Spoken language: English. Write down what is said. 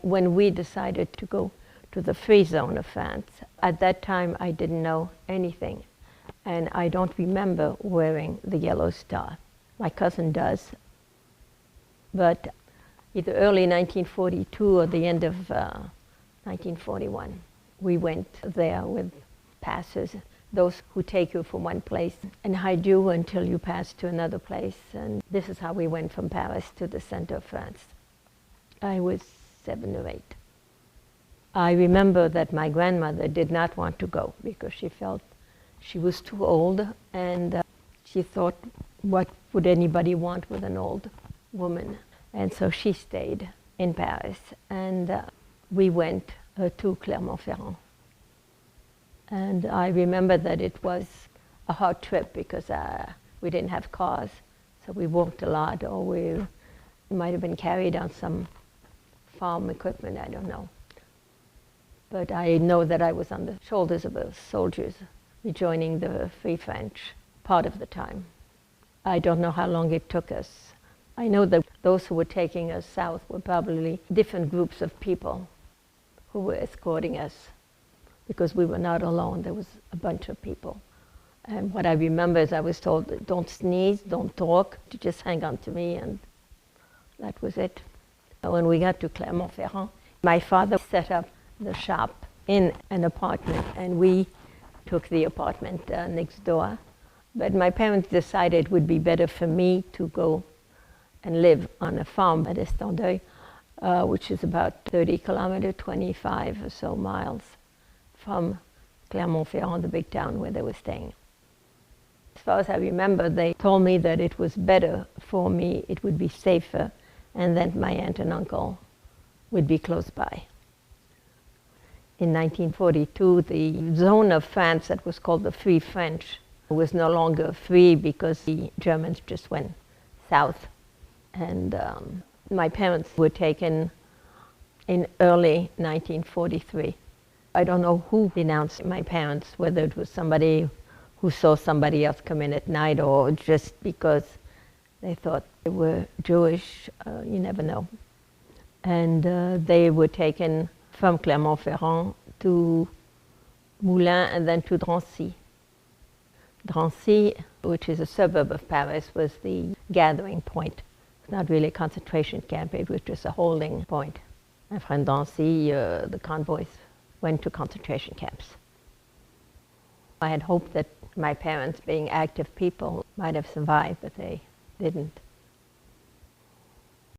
When we decided to go to the free zone of France, at that time I didn't know anything. And I don't remember wearing the yellow star. My cousin does. But either early 1942 or the end of 1941, we went there with passes, those who take you from one place and hide you until you pass to another place. And this is how we went from Paris to the center of France. I was 7 or 8. I remember that my grandmother did not want to go because she felt she was too old, and she thought, what would anybody want with an old woman? And so she stayed in Paris, and we went to Clermont-Ferrand. And I remember that it was a hard trip because we didn't have cars, so we walked a lot, or we might have been carried on some farm equipment, I don't know. But I know that I was on the shoulders of the soldiers rejoining the Free French part of the time. I don't know how long it took us. I know that those who were taking us south were probably different groups of people who were escorting us, because we were not alone. There was a bunch of people. And what I remember is I was told, don't sneeze, don't talk, just hang on to me, and that was it. When we got to Clermont-Ferrand, my father set up the shop in an apartment, and we took the apartment next door. But my parents decided it would be better for me to go and live on a farm at Estendeuil, which is about 30 kilometers, 25 or so miles from Clermont-Ferrand, the big town where they were staying. As far as I remember, they told me that it was better for me, it would be safer, and that my aunt and uncle would be close by. In 1942, the zone of France that was called the Free French was no longer free because the Germans just went south. And my parents were taken in early 1943. I don't know who denounced my parents, whether it was somebody who saw somebody else come in at night or just because they thought they were Jewish, you never know. And they were taken from Clermont-Ferrand to Moulins and then to Drancy. Drancy, which is a suburb of Paris, was the gathering point. It's not really a concentration camp, it was just a holding point. And from Drancy, the convoys went to concentration camps. I had hoped that my parents, being active people, might have survived, but they didn't.